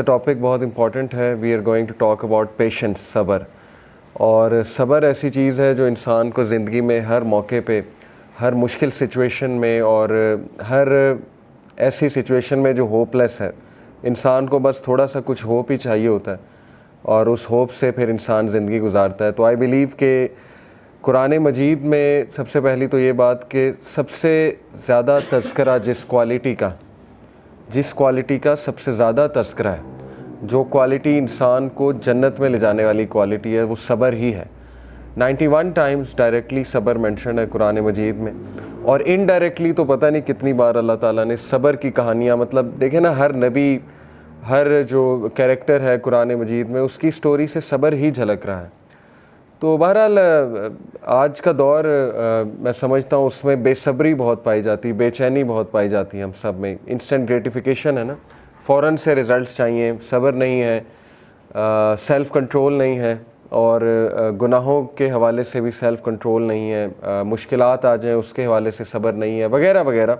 Topic بہت important ہے. We are going to talk about patience, صبر. اور صبر ایسی چیز ہے جو انسان کو زندگی میں ہر موقع پہ, ہر مشکل سچویشن میں اور ہر ایسی سچویشن میں جو ہوپ لیس ہے, انسان کو بس تھوڑا سا کچھ ہوپ ہی چاہیے ہوتا ہے اور اس ہوپ سے پھر انسان زندگی گزارتا ہے. تو آئی بلیو کہ قرآن مجید میں سب سے پہلی تو یہ بات کہ سب سے زیادہ تذکرہ جس کوالٹی کا سب سے زیادہ تذکرہ ہے, جو کوالٹی انسان کو جنت میں لے جانے والی کوالٹی ہے, وہ صبر ہی ہے. 91 ٹائمز ڈائریکٹلی صبر مینشن ہے قرآن مجید میں, اور انڈائریکٹلی تو پتہ نہیں کتنی بار اللہ تعالیٰ نے صبر کی کہانیاں, مطلب دیکھیں نا, ہر نبی, ہر جو کیریکٹر ہے قرآن مجید میں, اس کی سٹوری سے صبر ہی جھلک رہا ہے. تو بہرحال آج کا دور میں سمجھتا ہوں اس میں بے صبری بہت پائی جاتی, بے چینی بہت پائی جاتی ہے ہم سب میں. انسٹنٹ گریٹیفیکیشن ہے نا, فوراً سے ریزلٹس چاہیے, صبر نہیں ہے, سیلف کنٹرول نہیں ہے, اور گناہوں کے حوالے سے بھی سیلف کنٹرول نہیں ہے, مشکلات آ جائیں اس کے حوالے سے صبر نہیں ہے, وغیرہ وغیرہ.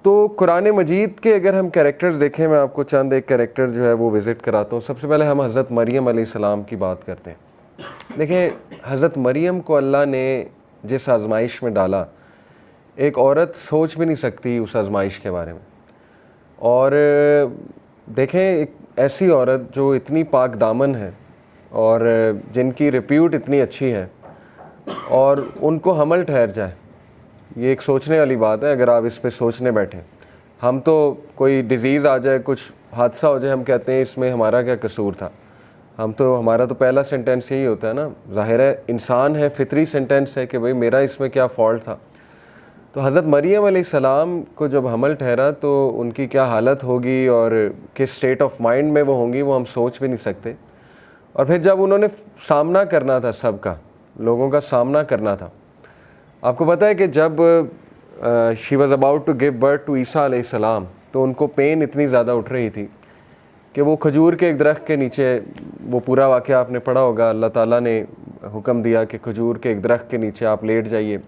تو قرآن مجید کے اگر ہم کیریکٹرز دیکھیں, میں آپ کو چند ایک کیریکٹر جو ہے وہ وزٹ کراتا ہوں. سب سے پہلے ہم حضرت مریم علیہ السلام کی بات کرتے ہیں. دیکھیں, حضرت مریم کو اللہ نے جس آزمائش میں ڈالا, ایک عورت سوچ بھی نہیں سکتی اس آزمائش کے بارے میں. اور دیکھیں, ایک ایسی عورت جو اتنی پاک دامن ہے اور جن کی ریپیوٹ اتنی اچھی ہے, اور ان کو حمل ٹھہر جائے, یہ ایک سوچنے والی بات ہے. اگر آپ اس پہ سوچنے بیٹھیں, ہم تو کوئی ڈیزیز آ جائے, کچھ حادثہ ہو جائے, ہم کہتے ہیں اس میں ہمارا کیا قصور تھا. ہمارا تو پہلا سینٹینس یہی ہوتا ہے نا, ظاہر ہے انسان ہے, فطری سینٹینس ہے کہ بھئی میرا اس میں کیا فالٹ تھا. تو حضرت مریم علیہ السلام کو جب حمل ٹھہرا تو ان کی کیا حالت ہوگی اور کس سٹیٹ آف مائنڈ میں وہ ہوں گی, وہ ہم سوچ بھی نہیں سکتے. اور پھر جب انہوں نے سامنا کرنا تھا, سب کا, لوگوں کا سامنا کرنا تھا. آپ کو پتہ ہے کہ جب she was about to give birth to عیسیٰ علیہ السلام, تو ان کو پین اتنی زیادہ اٹھ رہی تھی کہ وہ کھجور کے ایک درخت کے نیچے, وہ پورا واقعہ آپ نے پڑھا ہوگا, اللہ تعالیٰ نے حکم دیا کہ کھجور کے ایک درخت کے نیچے آپ لیٹ جائیے.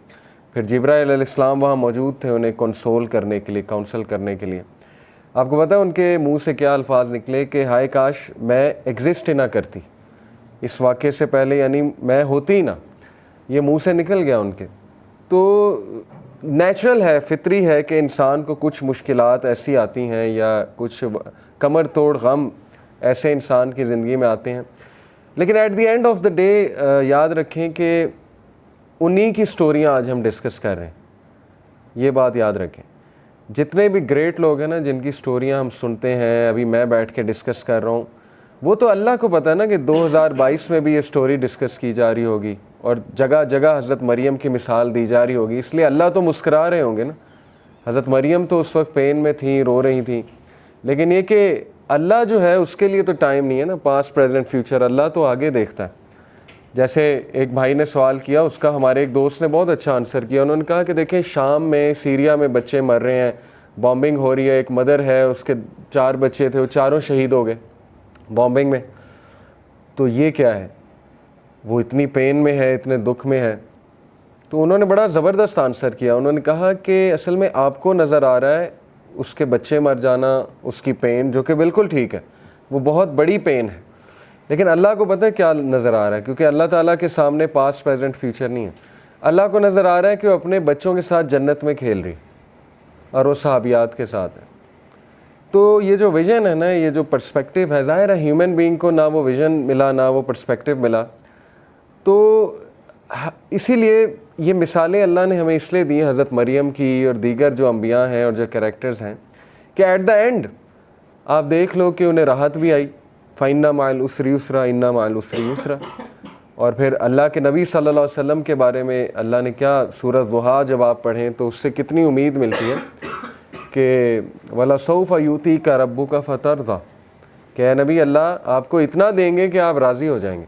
پھر جبرائیل علیہ السلام وہاں موجود تھے انہیں کنسول کرنے کے لیے, کاؤنسل کرنے کے لیے. آپ کو پتہ ہے ان کے منہ سے کیا الفاظ نکلے کہ ہائے کاش میں ایگزسٹ ہی نہ کرتی اس واقعے سے پہلے, یعنی میں ہوتی ہی نہ. یہ منہ سے نکل گیا ان کے. تو نیچرل ہے, فطری ہے کہ انسان کو کچھ مشکلات ایسی آتی ہیں یا کچھ کمر توڑ غم ایسے انسان کی زندگی میں آتے ہیں. لیکن at the end of the day یاد رکھیں کہ انہی کی سٹوریاں آج ہم ڈسکس کر رہے ہیں. یہ بات یاد رکھیں, جتنے بھی گریٹ لوگ ہیں نا جن کی سٹوریاں ہم سنتے ہیں, ابھی میں بیٹھ کے ڈسکس کر رہا ہوں, وہ تو اللہ کو پتہ ہے نا کہ 2022 میں بھی یہ سٹوری ڈسکس کی جا رہی ہوگی اور جگہ جگہ حضرت مریم کی مثال دی جا رہی ہوگی. اس لیے اللہ تو مسکرا رہے ہوں گے نا. حضرت مریم تو اس وقت پین میں تھیں, رو رہی تھیں, لیکن یہ کہ اللہ جو ہے اس کے لیے تو ٹائم نہیں ہے نا, پاسٹ پریزنٹ فیوچر, اللہ تو آگے دیکھتا ہے. جیسے ایک بھائی نے سوال کیا, اس کا ہمارے ایک دوست نے بہت اچھا آنسر کیا. انہوں نے کہا کہ دیکھیں شام میں, سیریا میں بچے مر رہے ہیں, بامبنگ ہو رہی ہے, ایک مدر ہے, اس کے 4 بچے تھے, وہ چاروں شہید ہو گئے بامبنگ میں. تو یہ کیا ہے, وہ اتنی پین میں ہے, اتنے دکھ میں ہے. تو انہوں نے بڑا زبردست آنسر کیا. انہوں نے کہا کہ اصل میں آپ کو نظر آ رہا ہے اس کے بچے مر جانا, اس کی پین, جو کہ بالکل ٹھیک ہے, وہ بہت بڑی پین ہے. لیکن اللہ کو پتہ ہے کیا نظر آ رہا ہے, کیونکہ اللہ تعالیٰ کے سامنے پاسٹ پریزنٹ فیوچر نہیں ہے. اللہ کو نظر آ رہا ہے کہ وہ اپنے بچوں کے ساتھ جنت میں کھیل رہی اور وہ صحابیات کے ساتھ ہے. تو یہ جو ویژن ہے نا, یہ جو پرسپیکٹیو ہے, ظاہر ہے ہیومن بینگ کو نہ وہ ویژن ملا نہ وہ پرسپیکٹیو ملا. تو اسی لیے یہ مثالیں اللہ نے ہمیں اس لیے دی ہیں, حضرت مریم کی اور دیگر جو انبیاء ہیں اور جو کریکٹرز ہیں, کہ ایٹ دا اینڈ آپ دیکھ لو کہ انہیں راحت بھی آئی. فَإِنَّ مَعَ الْعُسْرِ يُسْرًا إِنَّ مَعَ الْعُسْرِ يُسْرًا. اور پھر اللہ کے نبی صلی اللہ علیہ وسلم کے بارے میں اللہ نے کیا, سورۃ ضحیٰ جب آپ پڑھیں تو اس سے کتنی امید ملتی ہے کہ وَلَسَوْفَ يُؤْتِيكَ رَبُّكَ فَتَرْضَىٰ, کہ اے نبی اللہ آپ کو اتنا دیں گے کہ آپ راضی ہو جائیں گے.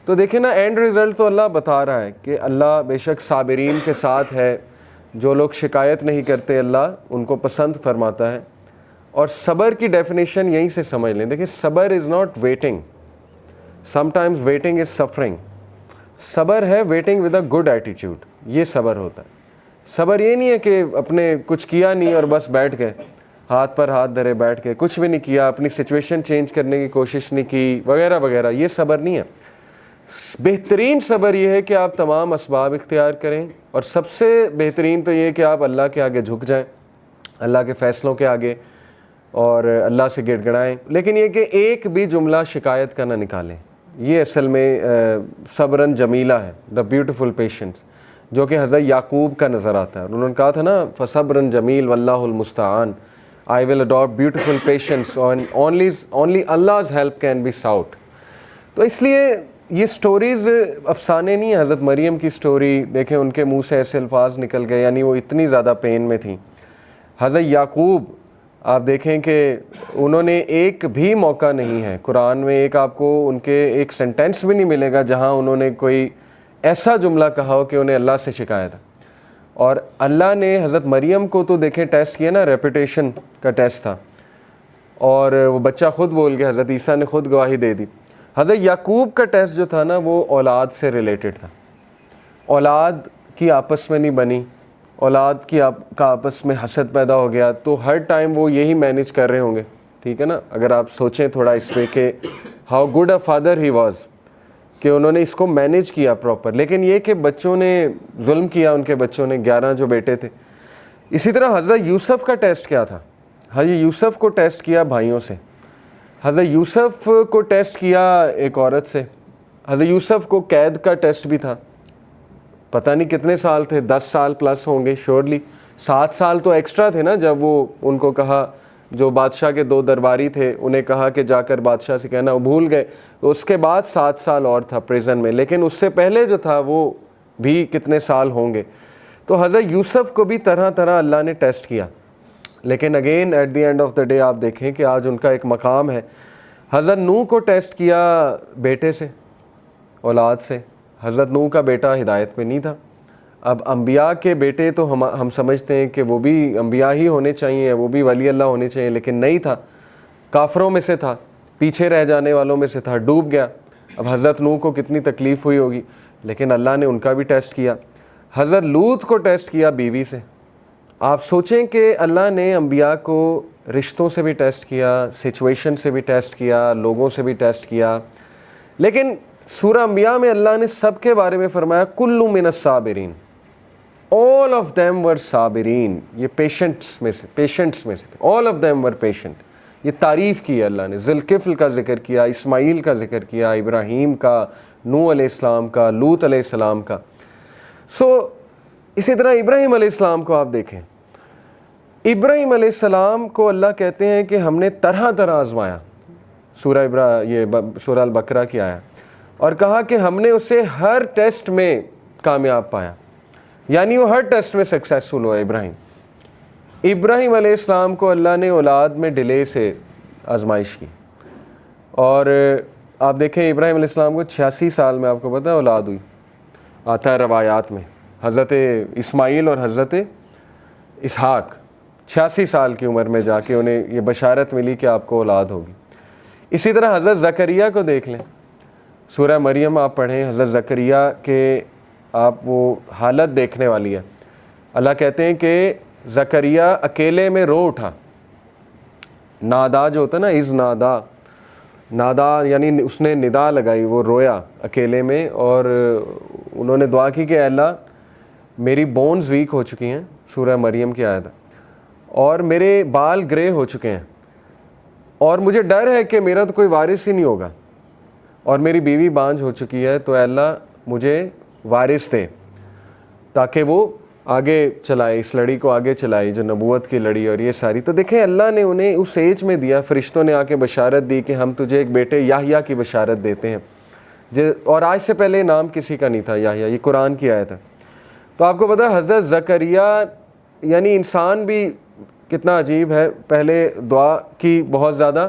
تو دیکھیں نا, اینڈ رزلٹ تو اللہ بتا رہا ہے کہ اللہ بے شک صابرین کے ساتھ ہے, جو لوگ شکایت نہیں کرتے اللہ ان کو پسند فرماتا ہے. اور صبر کی ڈیفینیشن یہیں سے سمجھ لیں. دیکھیں, صبر is not waiting, some times waiting is suffering. صبر ہے waiting with a good attitude, یہ صبر ہوتا ہے. صبر یہ نہیں ہے کہ اپنے کچھ کیا نہیں اور بس بیٹھ گئے. ہاتھ پر ہاتھ دھرے بیٹھ کے کچھ بھی نہیں کیا, اپنی سچویشن چینج کرنے کی کوشش نہیں کی وغیرہ وغیرہ. یہ صبر نہیں ہے. بہترین صبر یہ ہے کہ آپ تمام اسباب اختیار کریں, اور سب سے بہترین تو یہ کہ آپ اللہ کے آگے جھک جائیں, اللہ کے فیصلوں کے آگے, اور اللہ سے گڑ گڑائیں. لیکن یہ کہ ایک بھی جملہ شکایت کا نہ نکالیں. یہ اصل میں صبرن جمیلہ ہے, دا بیوٹیفل پیشنس, جو کہ حضرت یعقوب کا نظر آتا ہے. انہوں نے کہا تھا نا, فصبرن جمیل واللہ المستعان, I will adopt beautiful patience and only Allah's help can be sought. تو اس لیے یہ سٹوریز افسانے نہیں ہیں. حضرت مریم کی سٹوری دیکھیں, ان کے منہ سے ایسے الفاظ نکل گئے, یعنی وہ اتنی زیادہ پین میں تھیں. حضرت یعقوب آپ دیکھیں کہ انہوں نے ایک بھی موقع نہیں ہے قرآن میں, ایک آپ کو ان کے ایک سینٹینس بھی نہیں ملے گا جہاں انہوں نے کوئی ایسا جملہ کہا ہو کہ انہیں اللہ سے شکایت ہے. اور اللہ نے حضرت مریم کو تو دیکھیں ٹیسٹ کیا نا, ریپوٹیشن کا ٹیسٹ تھا, اور وہ بچہ خود بول گیا, حضرت عیسیٰ نے خود گواہی دے دی. حضرت یعقوب کا ٹیسٹ جو تھا نا, وہ اولاد سے ریلیٹڈ تھا. اولاد کی آپس میں نہیں بنی, اولاد کی کا آپس میں حسد پیدا ہو گیا, تو ہر ٹائم وہ یہی مینیج کر رہے ہوں گے. ٹھیک ہے نا, اگر آپ سوچیں تھوڑا اس پہ کہ how good a father he was, کہ انہوں نے اس کو مینیج کیا پراپر. لیکن یہ کہ بچوں نے ظلم کیا, ان کے بچوں نے, 11 جو بیٹے تھے. اسی طرح حضرت یوسف کا ٹیسٹ کیا تھا؟ حضرت یوسف کو ٹیسٹ کیا بھائیوں سے, حضرت یوسف کو ٹیسٹ کیا ایک عورت سے, حضرت یوسف کو قید کا ٹیسٹ بھی تھا. پتہ نہیں کتنے سال تھے, 10 سال پلس ہوں گے شیورلی. 7 سال تو ایکسٹرا تھے نا, جب وہ ان کو کہا, جو بادشاہ کے 2 درباری تھے انہیں کہا کہ جا کر بادشاہ سے کہنا, وہ بھول گئے. تو اس کے بعد 7 سال اور تھا پریزن میں, لیکن اس سے پہلے جو تھا وہ بھی کتنے سال ہوں گے. تو حضرت یوسف کو بھی طرح طرح اللہ نے ٹیسٹ کیا. لیکن again at the end of the day آپ دیکھیں کہ آج ان کا ایک مقام ہے. حضرت نوح کو ٹیسٹ کیا بیٹے سے, اولاد سے. حضرت نوح کا بیٹا ہدایت پہ نہیں تھا. اب انبیاء کے بیٹے تو ہم سمجھتے ہیں کہ وہ بھی انبیاء ہی ہونے چاہیے, وہ بھی ولی اللہ ہونے چاہیے, لیکن نہیں تھا. کافروں میں سے تھا, پیچھے رہ جانے والوں میں سے تھا, ڈوب گیا. اب حضرت نوح کو کتنی تکلیف ہوئی ہوگی, لیکن اللہ نے ان کا بھی ٹیسٹ کیا. حضرت لوط کو ٹیسٹ کیا بیوی سے. آپ سوچیں کہ اللہ نے انبیاء کو رشتوں سے بھی ٹیسٹ کیا, سچویشن سے بھی ٹیسٹ کیا, لوگوں سے بھی ٹیسٹ کیا. لیکن سورہ انبیاء میں اللہ نے سب کے بارے میں فرمایا کل من الصابرین, all of them were صابرین. یہ پیشنٹس میں سے all of them were patient. یہ تعریف کی ہے اللہ نے. ذوالکفل کا ذکر کیا, اسماعیل کا ذکر کیا, ابراہیم کا, نوح علیہ السلام کا, لوط علیہ السلام کا. اسی طرح ابراہیم علیہ السلام کو آپ دیکھیں. ابراہیم علیہ السلام کو اللہ کہتے ہیں کہ ہم نے طرح طرح آزمایا. سورہ البقرہ کی آیا, اور کہا کہ ہم نے اسے ہر ٹیسٹ میں کامیاب پایا, یعنی وہ ہر ٹیسٹ میں سکسیسفل ہوا. ابراہیم علیہ السلام کو اللہ نے اولاد میں ڈیلے سے آزمائش کی. اور آپ دیکھیں ابراہیم علیہ السلام کو 86 سال میں آپ کو پتہ ہے اولاد ہوئی, آتا ہے روایات میں. حضرت اسماعیل اور حضرت اسحاق 86 سال کی عمر میں جا کے انہیں یہ بشارت ملی کہ آپ کو اولاد ہوگی. اسی طرح حضرت زکریا کو دیکھ لیں, سورہ مریم آپ پڑھیں, حضرت زکریا کے آپ وہ حالت دیکھنے والی ہے. اللہ کہتے ہیں کہ زکریا اکیلے میں رو اٹھا. نادا جو ہوتا ہے نا, از نادا یعنی اس نے ندا لگائی, وہ رویا اکیلے میں. اور انہوں نے دعا کی کہ اے اللہ میری بونز ویک ہو چکی ہیں, سورہ مریم کی آیت, اور میرے بال گرے ہو چکے ہیں, اور مجھے ڈر ہے کہ میرا تو کوئی وارث ہی نہیں ہوگا, اور میری بیوی بانجھ ہو چکی ہے, تو اے اللہ مجھے وارث دے تاکہ وہ آگے چلائے, اس لڑی کو آگے چلائے جو نبوت کی لڑی. اور یہ ساری تو دیکھیں اللہ نے انہیں اس ایج میں دیا. فرشتوں نے آ کے بشارت دی کہ ہم تجھے ایک بیٹے یحییٰ کی بشارت دیتے ہیں, اور آج سے پہلے نام کسی کا نہیں تھا یحییٰ. یہ قرآن کی آیت ہے. تو آپ کو پتہ ہے حضرت زکریا, یعنی انسان بھی کتنا عجیب ہے. پہلے دعا کی بہت زیادہ,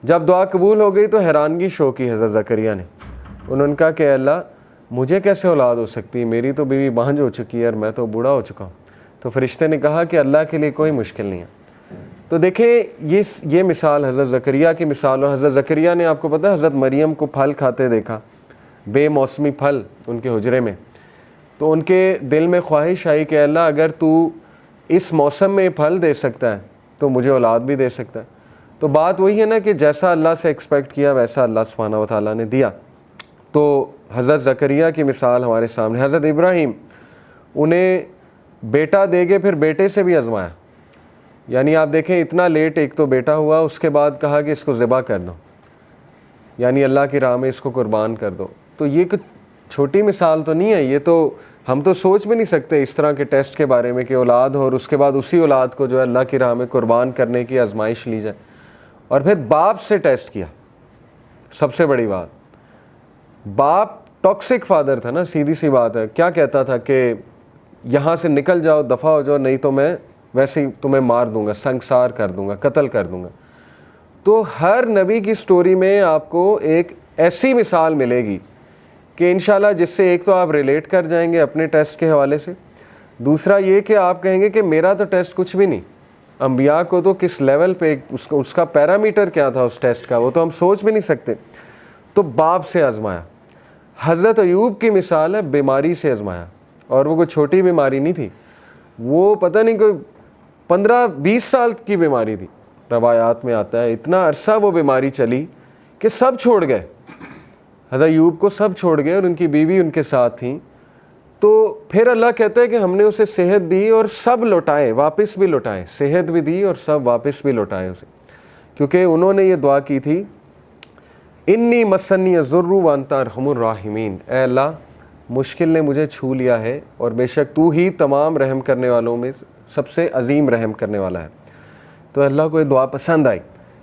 جب دعا قبول ہو گئی تو حیرانگی شو کی حضرت زکریا نے. انہوں نے کہا کہ اللہ مجھے کیسے اولاد ہو سکتی ہے, میری تو بیوی بانجھ ہو چکی ہے اور میں تو بوڑھا ہو چکا ہوں. تو فرشتے نے کہا کہ اللہ کے لیے کوئی مشکل نہیں ہے. تو دیکھیں یہ مثال حضرت زکریا کی مثال. اور حضرت زکریا نے آپ کو پتہ ہے حضرت مریم کو پھل کھاتے دیکھا, بے موسمی پھل ان کے حجرے میں. تو ان کے دل میں خواہش آئی کہ اللہ اگر تو اس موسم میں پھل دے سکتا ہے تو مجھے اولاد بھی دے سکتا ہے. تو بات وہی ہے نا کہ جیسا اللہ سے ایکسپیکٹ کیا ویسا اللہ سبحانہ و تعالیٰ نے دیا. تو حضرت زکریا کی مثال ہمارے سامنے. حضرت ابراہیم انہیں بیٹا دے گے پھر بیٹے سے بھی آزمایا. یعنی آپ دیکھیں اتنا لیٹ ایک تو بیٹا ہوا, اس کے بعد کہا کہ اس کو ذبح کر دو, یعنی اللہ کی راہ میں اس کو قربان کر دو. تو یہ کچھ چھوٹی مثال تو نہیں ہے, یہ تو ہم تو سوچ بھی نہیں سکتے اس طرح کے ٹیسٹ کے بارے میں کہ اولاد ہو اور اس کے بعد اسی اولاد کو جو ہے اللہ کی راہ میں قربان کرنے کی آزمائش لی جائے. اور پھر باپ سے ٹیسٹ کیا. سب سے بڑی بات, باپ ٹاکسک فادر تھا نا, سیدھی سی بات ہے. کیا کہتا تھا کہ یہاں سے نکل جاؤ, دفع ہو جاؤ, نہیں تو میں ویسے ہی تمہیں مار دوں گا, سنگسار کر دوں گا, قتل کر دوں گا. تو ہر نبی کی سٹوری میں آپ کو ایک ایسی مثال ملے گی کہ انشاءاللہ جس سے ایک تو آپ ریلیٹ کر جائیں گے اپنے ٹیسٹ کے حوالے سے, دوسرا یہ کہ آپ کہیں گے کہ میرا تو ٹیسٹ کچھ بھی نہیں. انبیاء کو تو کس لیول پہ اس کا پیرامیٹر کیا تھا اس ٹیسٹ کا, وہ تو ہم سوچ بھی نہیں سکتے. تو باپ سے آزمایا. حضرت ایوب کی مثال ہے بیماری سے آزمایا, اور وہ کوئی چھوٹی بیماری نہیں تھی, وہ پتہ نہیں کوئی 15-20 سال کی بیماری تھی. روایات میں آتا ہے اتنا عرصہ وہ بیماری چلی کہ سب چھوڑ گئے. حضرت ایوب کو سب چھوڑ گئے اور ان کی بیوی ان کے ساتھ تھیں. تو پھر اللہ کہتا ہے کہ ہم نے اسے صحت دی اور سب لوٹائے, واپس بھی لوٹائے, صحت بھی دی اور سب واپس بھی لوٹائے اسے, کیونکہ انہوں نے یہ دعا کی تھی انی مسنی الضر وانت ارحم الراحمین, اے اللہ مشکل نے مجھے چھو لیا ہے اور بے شک تو ہی تمام رحم کرنے والوں میں سب سے عظیم رحم کرنے والا ہے. تو اللہ کو یہ دعا پسند آئی.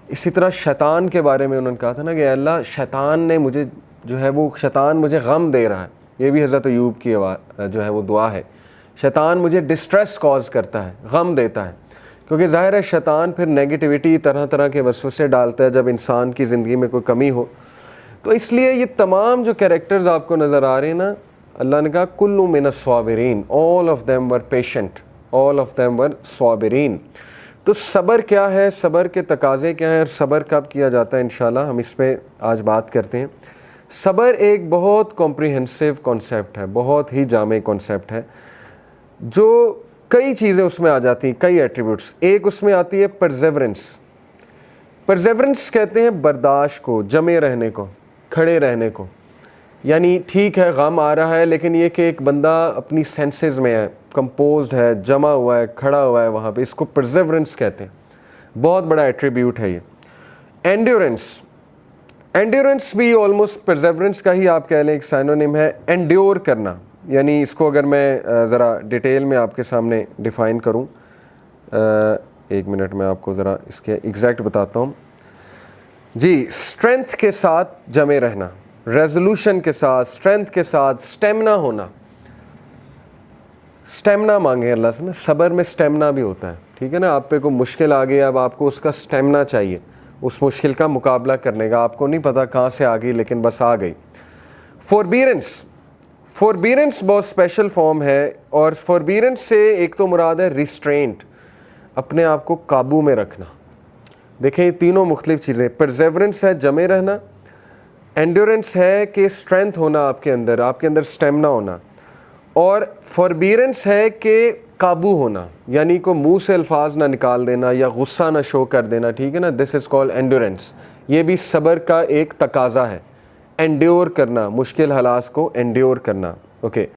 اسی طرح شیطان کے بارے میں انہوں نے کہا تھا نا کہ اے اللہ شیطان نے مجھے جو ہے وہ شیطان مجھے غم دے رہا ہے. یہ بھی حضرت ایوب کی جو ہے وہ دعا ہے. شیطان مجھے ڈسٹریس کاز کرتا ہے, غم دیتا ہے, کیونکہ ظاہر ہے شیطان پھر نیگیٹیوٹی طرح طرح کے وسوسے ڈالتا ہے جب انسان کی زندگی میں کوئی کمی ہو. تو اس لیے یہ تمام جو کریکٹرز آپ کو نظر آ رہے ہیں نا, اللہ نے کہا کل من الصابرین, all of them were patient, all of them were صابرین. تو صبر کیا ہے, صبر کے تقاضے کیا ہیں, اور صبر کب کیا جاتا ہے, انشاءاللہ ہم اس پہ آج بات کرتے ہیں. صبر ایک بہت کمپریہنسو کانسیپٹ ہے, بہت ہی جامع کانسیپٹ ہے, جو کئی چیزیں اس میں آ جاتی ہیں, کئی ایٹریبیوٹس. ایک اس میں آتی ہے پرزیورنس. پرزیورنس کہتے ہیں برداشت کو, جمے رہنے کو, کھڑے رہنے کو. یعنی ٹھیک ہے غم آ رہا ہے, لیکن یہ کہ ایک بندہ اپنی سینسز میں ہے, کمپوزڈ ہے, جمع ہوا ہے, کھڑا ہوا ہے وہاں پہ, اس کو پرزیورنس کہتے ہیں. بہت بڑا ایٹریبیوٹ ہے یہ. اینڈیورنس, اینڈیورنس بھی آلموسٹ پرزیورنس کا ہی آپ کہہ لیں ایک سائنونیم ہے. انڈیور کرنا, یعنی اس کو اگر میں ذرا ڈیٹیل میں آپ کے سامنے ڈیفائن کروں, ایک منٹ میں آپ کو ذرا اس کے ایگزیکٹ بتاتا ہوں. جی, اسٹرینتھ کے ساتھ جمے رہنا, ریزولوشن کے ساتھ, اسٹرینتھ کے ساتھ, اسٹیمنا ہونا. اسٹیمنا مانگے اللہ سے نا, صبر میں اسٹیمنا بھی ہوتا ہے, ٹھیک ہے نا. آپ پہ کوئی مشکل آ گئی, اب آپ کو اس کا اسٹیمنا چاہیے, اس مشکل کا مقابلہ کرنے کا. آپ کو نہیں پتا کہاں سے آ گئی, لیکن بس آ گئی. فوربیرنس, فوربیرنس بہت اسپیشل فارم ہے, اور فوربیرنس سے ایک تو مراد ہے ریسٹرینٹ, اپنے آپ کو قابو میں رکھنا. دیکھیں یہ تینوں مختلف چیزیں, پرزیورنس ہے جمے رہنا, اینڈیورنس ہے کہ اسٹرینتھ ہونا آپ کے اندر اسٹیمنا ہونا, اور فوربیرنس ہے کہ قابو ہونا, یعنی کو منہ سے الفاظ نہ نکال دینا یا غصہ نہ شو کر دینا, ٹھیک ہے نا. دس از کال اینڈیورنس. یہ بھی صبر کا ایک تقاضا ہے, انڈیور کرنا, مشکل حالات کو انڈیور کرنا. اوکے.